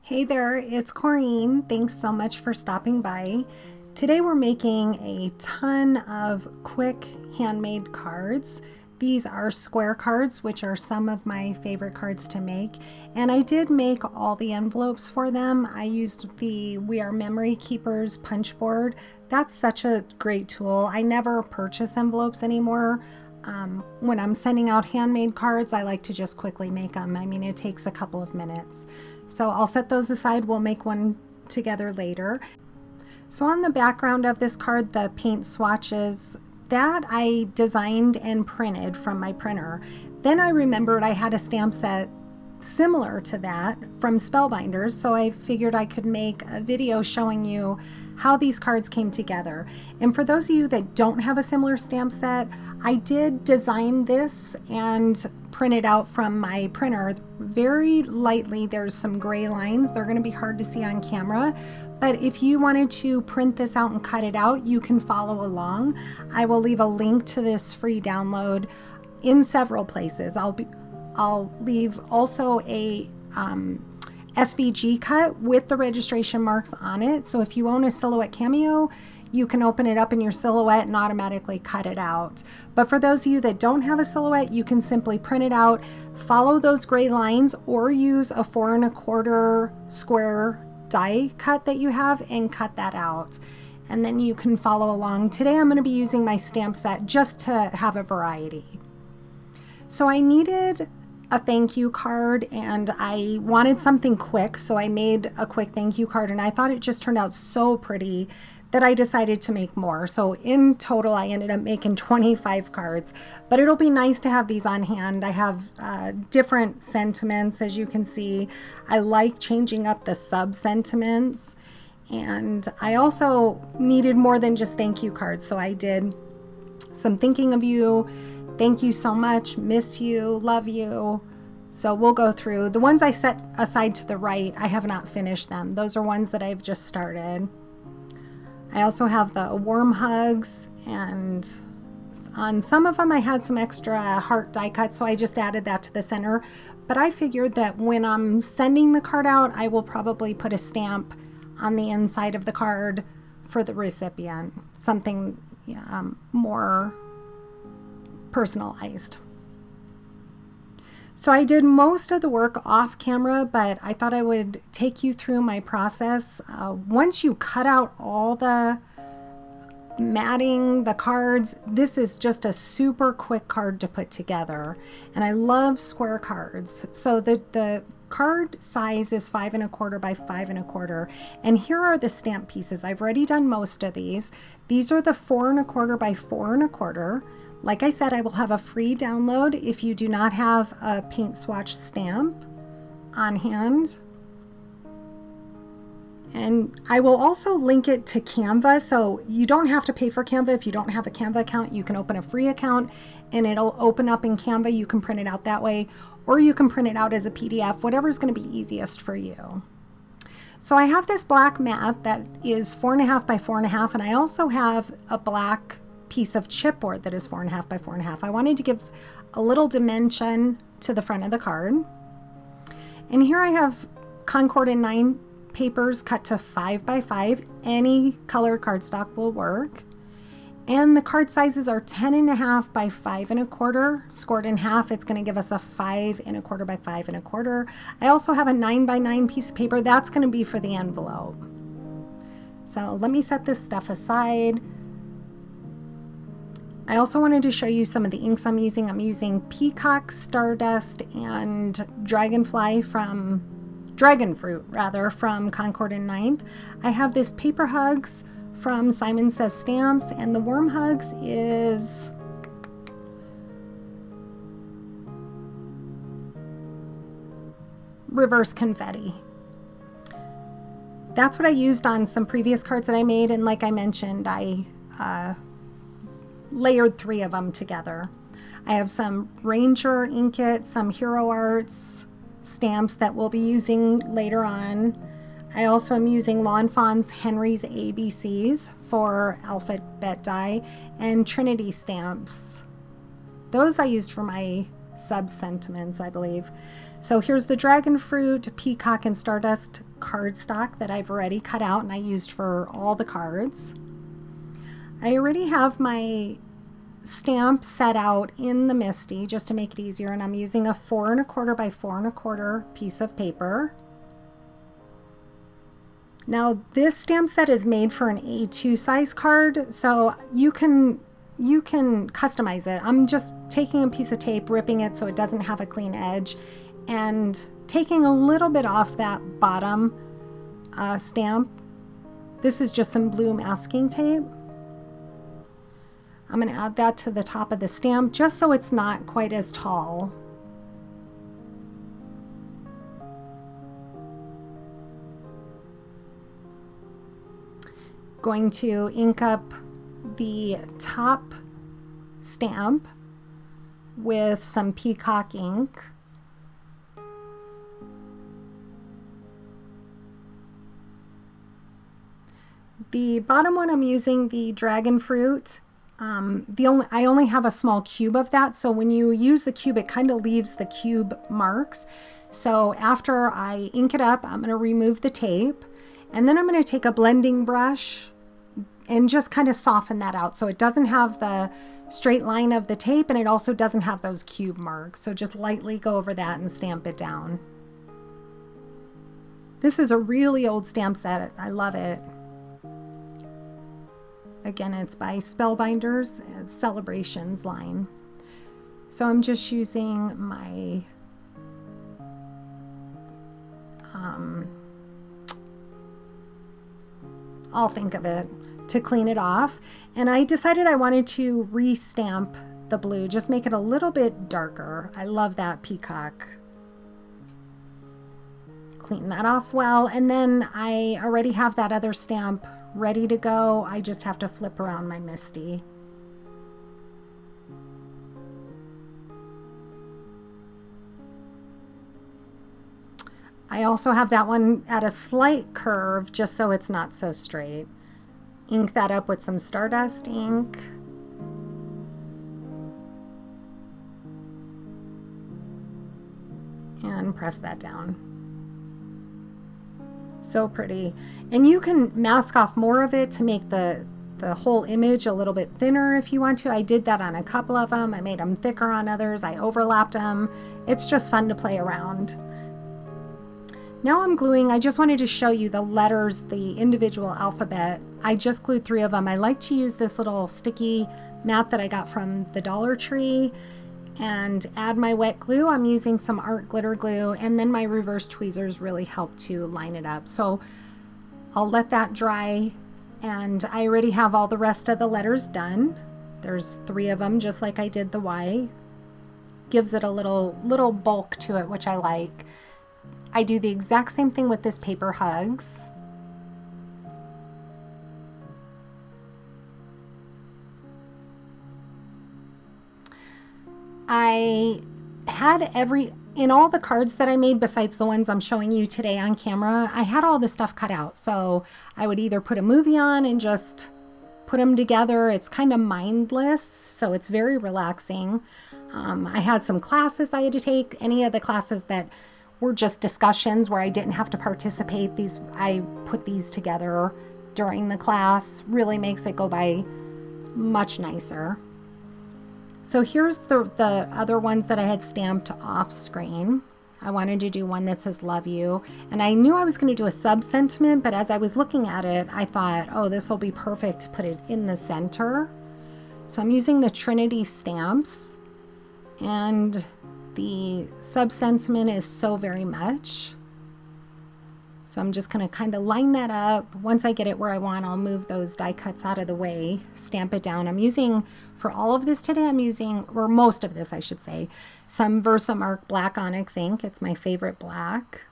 Hey there, it's Corrine. Thanks so much for stopping by. Today we're making a ton of quick handmade cards. These are square cards, which are some of my favorite cards to make. And I did make all the envelopes for them. I used the We Are Memory Keepers punch board. That's such a great tool. I never purchase envelopes anymore. When I'm sending out handmade cards, I like to just quickly make them. I mean, it takes a couple of minutes. So I'll set those aside. We'll make one together later. So on the background of this card, the paint swatches, that I designed and printed from my printer. Then I remembered I had a stamp set similar to that from Spellbinders, so I figured I could make a video showing you how these cards came together. And for those of you that don't have a similar stamp set, I did design this and print it out from my printer very lightly. There's some gray lines. They're going to be hard to see on camera, but if you wanted to print this out and cut it out, you can follow along. I will leave a link to this free download in several places. I'll leave also a SVG cut with the registration marks on it. So if you own a Silhouette Cameo, you can open it up in your Silhouette and automatically cut it out. But for those of you that don't have a Silhouette, you can simply print it out, follow those gray lines, or use a 4 1/4 square die cut that you have and cut that out. And then you can follow along. Today I'm going to be using my stamp set just to have a variety. So I needed a thank you card and I wanted something quick, so I made a quick thank you card, and I thought it just turned out so pretty that I decided to make more. So in total I ended up making 25 cards, but it'll be nice to have these on hand. I have different sentiments, as you can see. I like changing up the sub sentiments, and I also needed more than just thank you cards, so I did some thinking of you, thank you so much, miss you, love you. So we'll go through. The ones I set aside to the right, I have not finished them. Those are ones that I've just started. I also have the warm hugs, and on some of them I had some extra heart die cut, so I just added that to the center. But I figured that when I'm sending the card out, I will probably put a stamp on the inside of the card for the recipient, something more personalized. So I did most of the work off camera, but I thought I would take you through my process. Once you cut out all the matting, the cards, this is just a super quick card to put together. And I love square cards. So the card size is 5 1/4 by 5 1/4. And here are the stamp pieces. I've already done most of these. These are the 4 1/4 by 4 1/4. Like I said, I will have a free download if you do not have a paint swatch stamp on hand. And I will also link it to CANVA, so you don't have to pay for CANVA. If you don't have a CANVA account, you can open a free account and it'll open up in CANVA. You can print it out that way, or you can print it out as a PDF, whatever's going to be easiest for you. So I have this black mat that is 4 1/2 by 4 1/2, and I also have a black piece of chipboard that is 4 1/2 by 4 1/2. I wanted to give a little dimension to the front of the card. And here I have Concord and 9 papers cut to 5 by 5. Any colored cardstock will work. And the card sizes are 10 1/2 by 5 1/4. Scored in half, it's going to give us a 5 1/4 by 5 1/4. I also have a 9 by 9 piece of paper. That's going to be for the envelope. So let me set this stuff aside. I also wanted to show you some of the inks I'm using. I'm using Peacock, Stardust, and Dragonfruit from Concord and 9th. I have this Paper Hugs from Simon Says Stamps, and the Warm Hugs is Reverse Confetti. That's what I used on some previous cards that I made, and like I mentioned, I layered 3 of them together. I have some Ranger Inkit, some Hero Arts stamps that we'll be using later on. I also am using Lawn Fawn's Henry's ABCs for alphabet die, and Trinity stamps. Those I used for my sub sentiments, I believe. So here's the Dragon Fruit, Peacock, and Stardust cardstock that I've already cut out and I used for all the cards. I already have my stamp set out in the MISTI just to make it easier, and I'm using a 4 1/4 by 4 1/4 piece of paper. Now this stamp set is made for an A2 size card, so you can customize it. I'm just taking a piece of tape, ripping it so it doesn't have a clean edge, and taking a little bit off that bottom stamp. This is just some blue masking tape. I'm going to add that to the top of the stamp just so it's not quite as tall. Going to ink up the top stamp with some peacock ink. The bottom one, I'm using the dragon fruit. I only have a small cube of that, so when you use the cube, it kind of leaves the cube marks. So after I ink it up, I'm going to remove the tape, and then I'm going to take a blending brush and just kind of soften that out so it doesn't have the straight line of the tape, and it also doesn't have those cube marks. So just lightly go over that and stamp it down. This is a really old stamp set. I love it. Again, it's by Spellbinders. It's Celebrations line. So I'm just using my I'll think of it, to clean it off. And I decided I wanted to re-stamp the blue, just make it a little bit darker. I love that peacock. Clean that off well, and then I already have that other stamp ready to go. I just have to flip around my MISTI. I also have that one at a slight curve just so it's not so straight. Ink that up with some Stardust ink. And press that down. So pretty. And you can mask off more of it to make the whole image a little bit thinner if you want to. I did that on a couple of them. I made them thicker on others. I overlapped them. It's just fun to play around. Now I'm gluing. I just wanted to show you the letters, the individual alphabet. I just glued 3 of them. I like to use this little sticky mat that I got from the Dollar Tree and add my wet glue. I'm using some art glitter glue, and then my reverse tweezers really help to line it up. So I'll let that dry, and I already have all the rest of the letters done. There's 3 of them, just like I did the Y. Gives it a little bulk to it, which I like. I do the exact same thing with this paper hugs. I had in all the cards that I made, besides the ones I'm showing you today on camera, I had all the stuff cut out. So I would either put a movie on and just put them together. It's kind of mindless, so it's very relaxing. I had some classes I had to take. Any of the classes that were just discussions where I didn't have to participate, I put these together during the class. Really makes it go by much nicer. So here's the other ones that I had stamped off screen. I wanted to do one that says love you, and I knew I was going to do a sub-sentiment, but as I was looking at it, I thought, oh, this will be perfect to put it in the center. So I'm using the Trinity stamps, and the sub-sentiment is so very much. So I'm just going to kind of line that up. Once I get it where I want, I'll move those die cuts out of the way, stamp it down. I'm using, for all of this today, I'm using, or most of this I should say, some Versamark Black Onyx ink. It's my favorite black.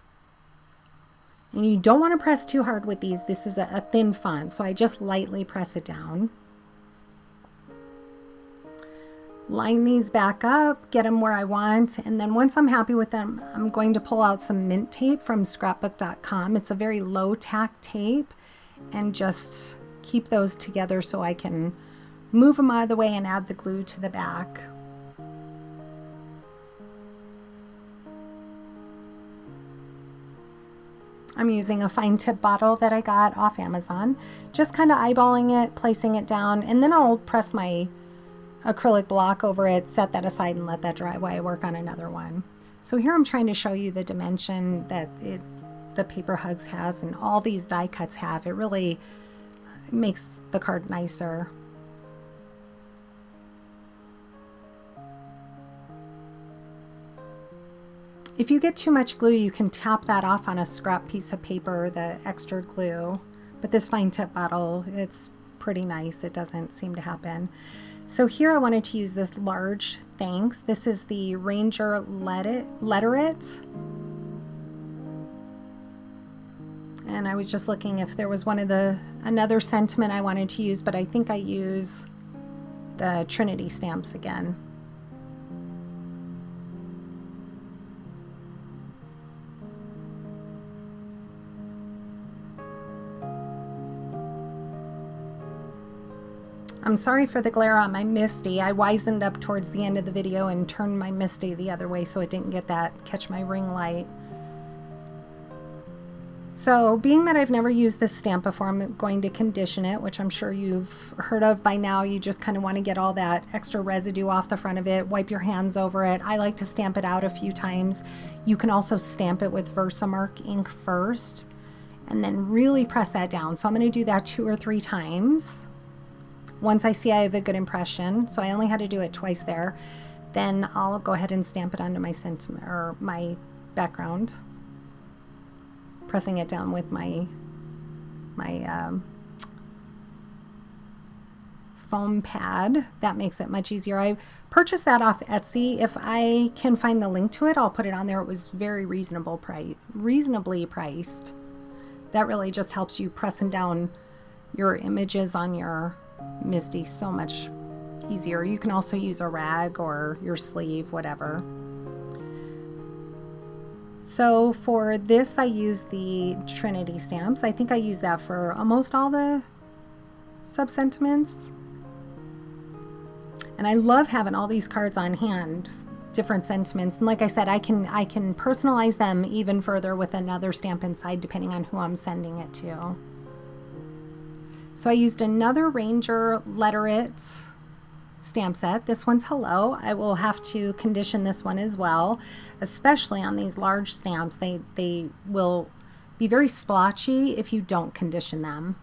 And you don't want to press too hard with these. This is a thin font, so I just lightly press it down. Line these back up, get them where I want, and then once I'm happy with them, I'm going to pull out some mint tape from scrapbook.com. It's a very low tack tape, and just keep those together so I can move them out of the way and add the glue to the back. I'm using a fine tip bottle that I got off Amazon, just kind of eyeballing it, placing it down, and then I'll press my acrylic block over it, set that aside, and let that dry while I work on another one. So here I'm trying to show you the dimension that the paper hugs has and all these die cuts have. It really makes the card nicer. If you get too much glue, you can tap that off on a scrap piece of paper, the extra glue. But this fine tip bottle, it's pretty nice. It doesn't seem to happen. So here I wanted to use this large thanks. This is the Ranger Letter It. And I was just looking if there was another sentiment I wanted to use, but I think I use the Trinity stamps again. I'm sorry for the glare on my Misty. I wizened up towards the end of the video and turned my Misty the other way so it didn't catch my ring light. So being that I've never used this stamp before, I'm going to condition it, which I'm sure you've heard of by now. You just kind of want to get all that extra residue off the front of it, wipe your hands over it. I like to stamp it out a few times. You can also stamp it with Versamark ink first and then really press that down. So I'm going to do that 2 or 3 times. Once I see I have a good impression, so I only had to do it twice there, then I'll go ahead and stamp it onto my sentiment or my background, pressing it down with my foam pad. That makes it much easier. I purchased that off Etsy. If I can find the link to it, I'll put it on there. It was very reasonably priced. That really just helps you pressing down your images on your Misty so much easier. You can also use a rag or your sleeve, whatever. So for this, I use the Trinity stamps. I think I use that for almost all the sub-sentiments. And I love having all these cards on hand, different sentiments. And like I said, I can personalize them even further with another stamp inside depending on who I'm sending it to. So I used another Ranger Letter It stamp set. This one's Hello. I will have to condition this one as well, especially on these large stamps. They will be very splotchy if you don't condition them.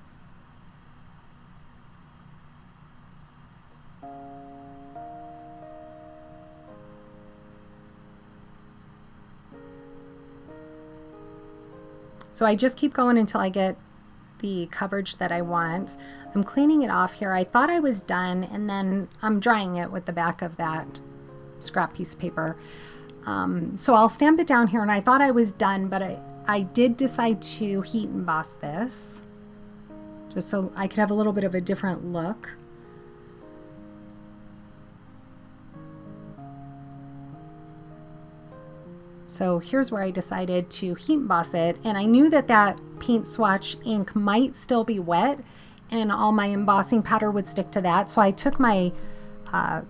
So I just keep going until I get the coverage that I want. I'm cleaning it off here. I thought I was done, and then I'm drying it with the back of that scrap piece of paper. So I'll stamp it down here, and I thought I was done, but I did decide to heat emboss this just so I could have a little bit of a different look. So here's where I decided to heat emboss it, and I knew that that paint swatch ink might still be wet and all my embossing powder would stick to that. So I took my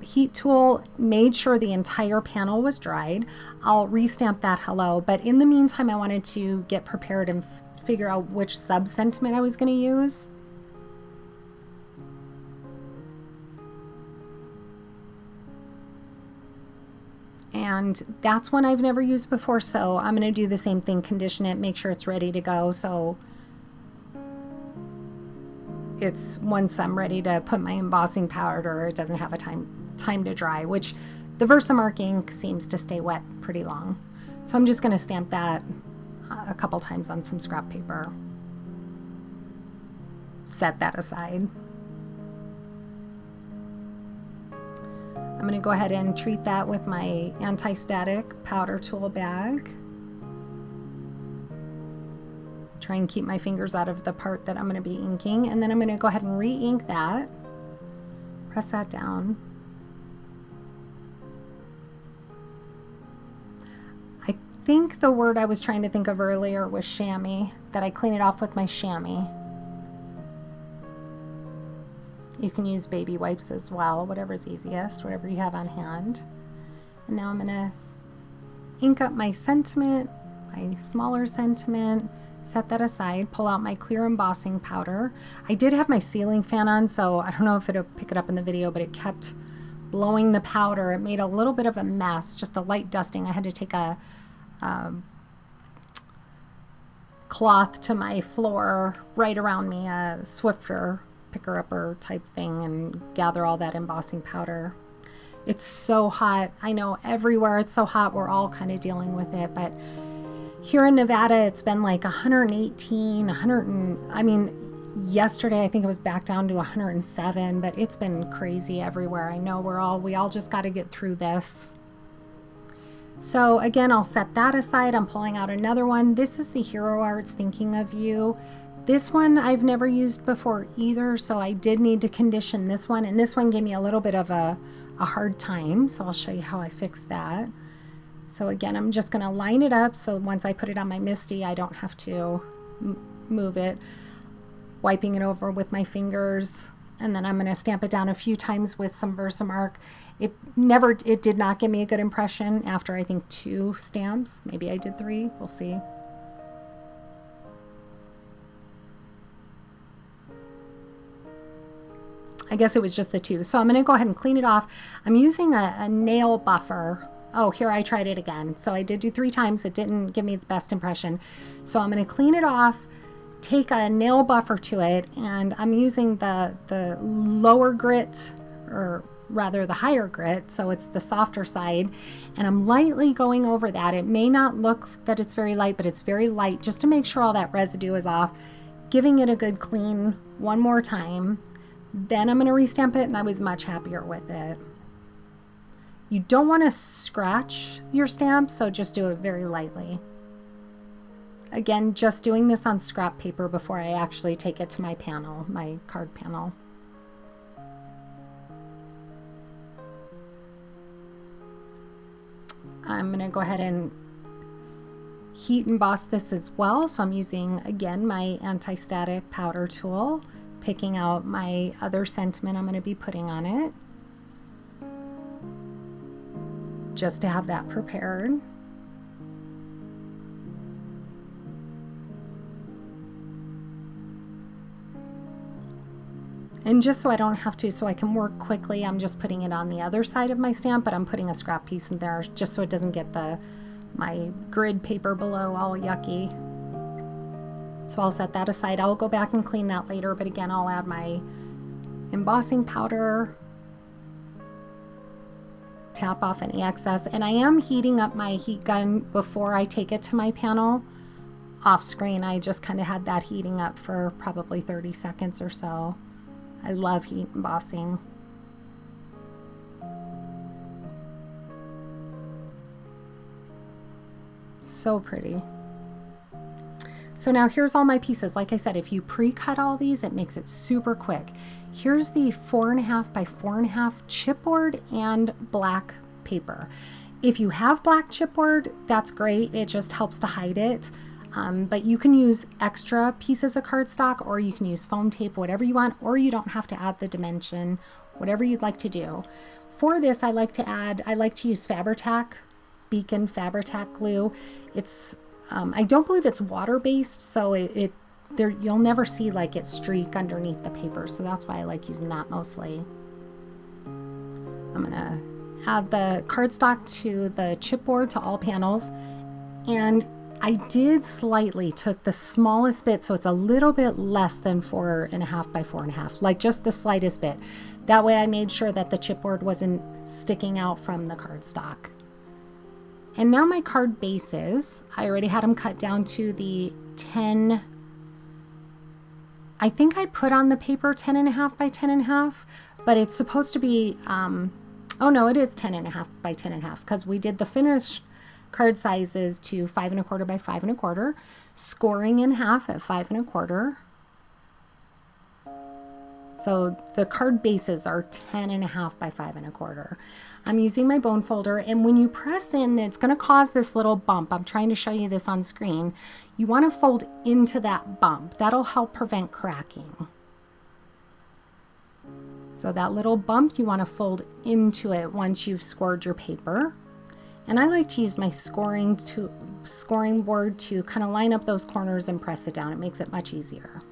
heat tool, made sure the entire panel was dried. I'll restamp that Hello, but in the meantime I wanted to get prepared and figure out which sub-sentiment I was going to use. And that's one I've never used before, so I'm going to do the same thing, condition it, make sure it's ready to go, so it's once I'm ready to put my embossing powder, it doesn't have a time to dry, which the Versamark ink seems to stay wet pretty long. So I'm just going to stamp that a couple times on some scrap paper. Set that aside. I'm going to go ahead and treat that with my anti-static powder tool bag. Try and keep my fingers out of the part that I'm going to be inking, and then I'm going to go ahead and re-ink that. Press that down. I think the word I was trying to think of earlier was chamois, that I clean it off with my chamois. You can use baby wipes as well, whatever's easiest, whatever you have on hand. And now I'm going to ink up my sentiment, my smaller sentiment, Set that aside, pull out my clear embossing powder. I did have my ceiling fan on, so I don't know if it'll pick it up in the video, but it kept blowing the powder. It made a little bit of a mess, just a light dusting. I had to take a cloth to my floor right around me, a Swiffer picker-upper type thing, and gather all that embossing powder. It's so hot. I know everywhere it's so hot. We're all kind of dealing with it, but here in Nevada, it's been like 118, I mean, yesterday I think it was back down to 107, but it's been crazy everywhere. I know we all just got to get through this. So again, I'll set that aside. I'm pulling out another one. This is the Hero Arts Thinking of You. This one I've never used before either, so I did need to condition this one, and this one gave me a little bit of a hard time, so I'll show you how I fixed that. So again, I'm just going to line it up so once I put it on my Misty, I don't have to move it, wiping it over with my fingers, and then I'm going to stamp it down a few times with some Versamark. It did not give me a good impression after I think 2 stamps. Maybe I did 3, we'll see. I guess it was just the 2. So I'm going to go ahead and clean it off. I'm using a nail buffer. Oh, here I tried it again. So I did do 3 times. It didn't give me the best impression. So I'm going to clean it off, take a nail buffer to it, and I'm using the lower grit, or rather the higher grit, so it's the softer side, and I'm lightly going over that. It may not look that it's very light, but it's very light, just to make sure all that residue is off. Giving it a good clean one more time. Then I'm going to restamp it, and I was much happier with it. You don't want to scratch your stamp, so just do it very lightly. Again, just doing this on scrap paper before I actually take it to my panel, my card panel. I'm going to go ahead and heat emboss this as well. So I'm using, again, my anti-static powder tool, picking out my other sentiment I'm going to be putting on it, just to have that prepared. And just so I don't have to, so I can work quickly, I'm just putting it on the other side of my stamp, but I'm putting a scrap piece in there just so it doesn't get my grid paper below all yucky. So I'll set that aside. I'll go back and clean that later, but again, I'll add my embossing powder, tap off any excess, and I am heating up my heat gun before I take it to my panel. Off screen, I just kind of had that heating up for probably 30 seconds or so. I love heat embossing. So pretty. So now here's all my pieces. Like I said, if you pre-cut all these, it makes it super quick. Here's the 4.5 by 4.5 chipboard and black paper. If you have black chipboard, that's great. It just helps to hide it. But you can use extra pieces of cardstock, or you can use foam tape, whatever you want, or you don't have to add the dimension, whatever you'd like to do. For this, I like to use Fabri-Tac, Beacon Fabri-Tac glue. It's, I don't believe it's water-based, so you'll never see like it streak underneath the paper, so that's why I like using that mostly. I'm gonna add the cardstock to the chipboard to all panels, and I did slightly took the smallest bit, so it's a little bit less than 4.5 by 4.5, like just the slightest bit. That way I made sure that the chipboard wasn't sticking out from the cardstock. And now my card bases, I already had them cut down to the 10, I think I put on the paper 10.5 by 10.5, but it's supposed to be, oh no, it is 10.5 by 10.5, because we did the finish card sizes to 5.25 by 5.25, scoring in half at 5.25. So the card bases are 10.5 by 5.25. I'm using my bone folder, and when you press in, it's going to cause this little bump. I'm trying to show you this on screen. You want to fold into that bump. That'll help prevent cracking. So that little bump, you want to fold into it once you've scored your paper. And I like to use my scoring board to kind of line up those corners and press it down. It makes it much easier.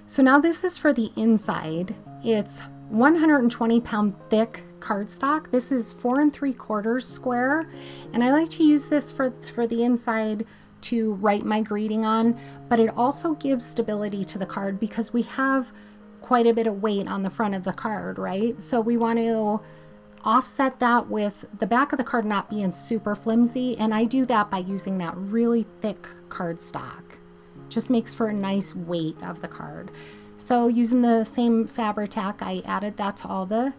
So now this is for the inside. It's 120-pound thick cardstock. This is 4 3/4 square, and I like to use this for the inside to write my greeting on, but it also gives stability to the card because we have quite a bit of weight on the front of the card, right? So we want to offset that with the back of the card not being super flimsy, and I do that by using that really thick cardstock. Just makes for a nice weight of the card. So using the same Fabri-Tac, I added that to all the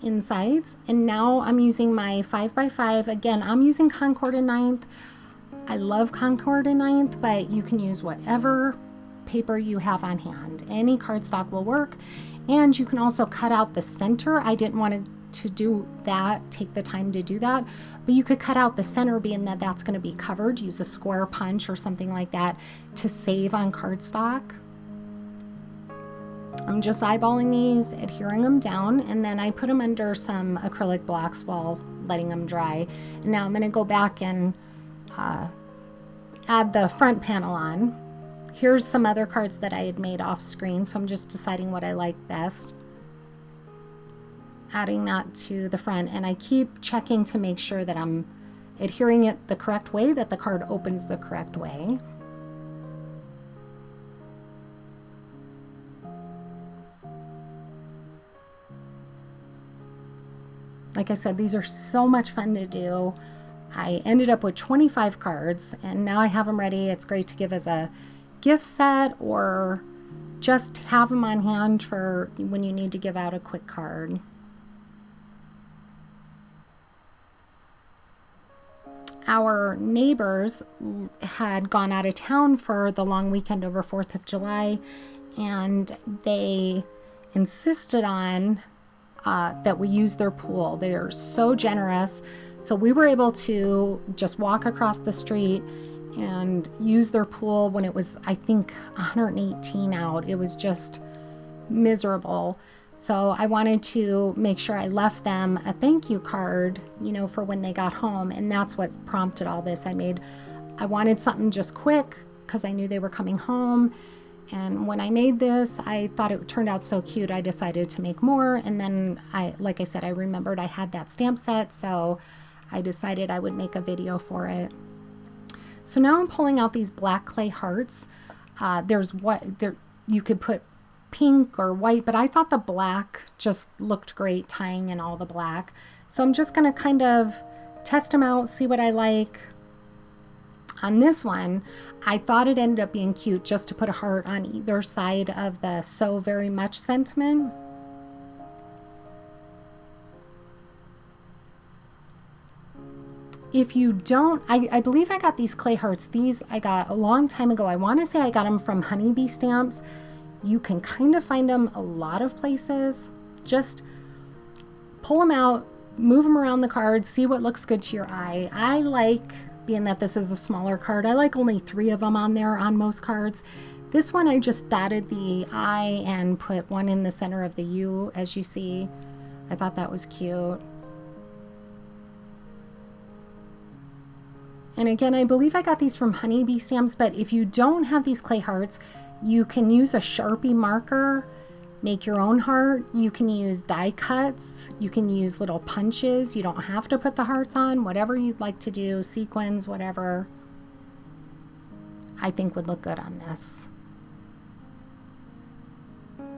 insides, and now I'm using my 5x5. Again, I'm using Concord and 9th. I love Concord and 9th, but you can use whatever paper you have on hand. Any cardstock will work, and you can also cut out the center. I didn't want to do that, take the time to do that, but you could cut out the center, being that that's going to be covered. Use a square punch or something like that to save on cardstock. I'm just eyeballing these, adhering them down, and then I put them under some acrylic blocks while letting them dry. And now I'm going to go back and add the front panel on. Here's some other cards that I had made off screen, so I'm just deciding what I like best. Adding that to the front, and I keep checking to make sure that I'm adhering it the correct way, that the card opens the correct way. Like I said, these are so much fun to do. I ended up with 25 cards, and now I have them ready. It's great to give as a gift set or just have them on hand for when you need to give out a quick card. Our neighbors had gone out of town for the long weekend over 4th of July, and they insisted on that we use their pool. They're so generous. So we were able to just walk across the street and use their pool when it was, I think, 118 out. It was just miserable. So I wanted to make sure I left them a thank you card, you know, for when they got home. And that's what prompted all this. I wanted something just quick because I knew they were coming home. And when I made this, I thought it turned out so cute, I decided to make more. And then like I said, I remembered I had that stamp set, so I decided I would make a video for it. So now I'm pulling out these black clay hearts. You could put pink or white, but I thought the black just looked great tying in all the black. So I'm just gonna kind of test them out, see what I like. On this one, I thought it ended up being cute just to put a heart on either side of the "so very much" sentiment. If you don't, I believe I got these clay hearts. These I got a long time ago. I want to say I got them from Honeybee Stamps. You can kind of find them a lot of places. Just pull them out, move them around the card, see what looks good to your eye. I like, being that this is a smaller card, I like only 3 of them on there on most cards. This one I just dotted the I and put one in the center of the U, as you see. I thought that was cute. And again, I believe I got these from Honeybee Stamps, but if you don't have these clay hearts, you can use a Sharpie marker, make your own heart. You can use die cuts. You can use little punches. You don't have to put the hearts on. Whatever you'd like to do, sequins, whatever, I think would look good on this.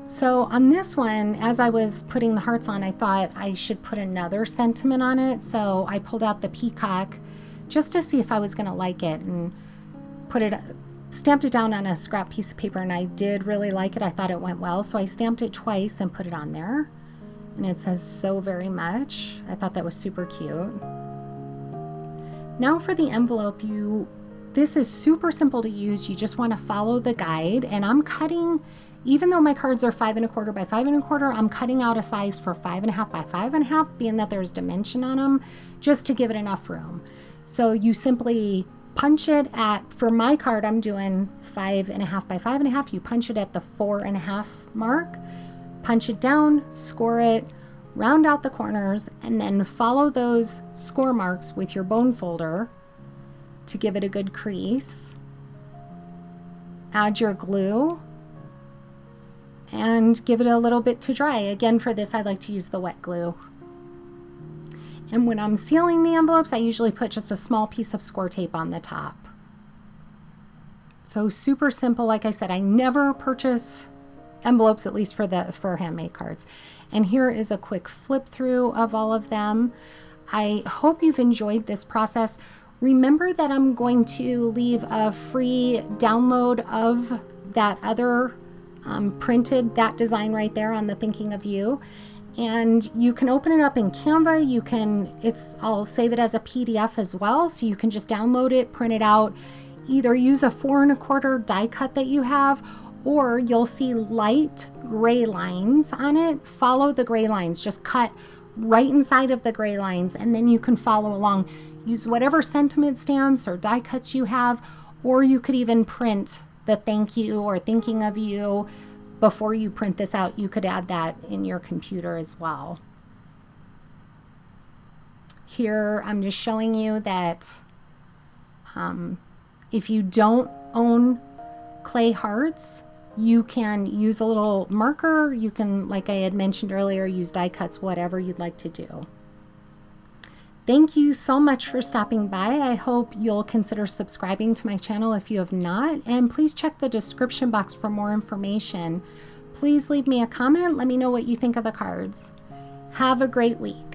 So on this one, as I was putting the hearts on, I thought I should put another sentiment on it. So I pulled out the peacock just to see if I was going to like it, and stamped it down on a scrap piece of paper, and I did really like it. I thought it went well, so I stamped it twice and put it on there, and it says "so very much." I thought that was super cute. Now for the envelope, this is super simple to use. You just want to follow the guide, and I'm cutting, even though my cards are 5 1/4 by 5 1/4, I'm cutting out a size for 5 1/2 by 5 1/2, being that there's dimension on them, just to give it enough room. So you simply punch it at, for my card, I'm doing 5 1/2 by 5 1/2. You punch it at the 4 1/2 mark, punch it down, score it, round out the corners, and then follow those score marks with your bone folder to give it a good crease. Add your glue and give it a little bit to dry. Again, for this, I like to use the wet glue. And when I'm sealing the envelopes, I usually put just a small piece of score tape on the top. So super simple. Like I said, I never purchase envelopes, at least for handmade cards. And here is a quick flip through of all of them. I hope you've enjoyed this process. Remember that I'm going to leave a free download of that other printed, that design right there on the Thinking of You. And you can open it up in Canva. I'll save it as a PDF as well. So you can just download it, print it out, either use a 4 1/4 die cut that you have, or you'll see light gray lines on it. Follow the gray lines, just cut right inside of the gray lines, and then you can follow along. Use whatever sentiment stamps or die cuts you have, or you could even print the thank you or thinking of you. Before you print this out, you could add that in your computer as well. Here, I'm just showing you that if you don't own clay hearts, you can use a little marker. You can, like I had mentioned earlier, use die cuts, whatever you'd like to do. Thank you so much for stopping by. I hope you'll consider subscribing to my channel if you have not, and please check the description box for more information. Please leave me a comment. Let me know what you think of the cards. Have a great week.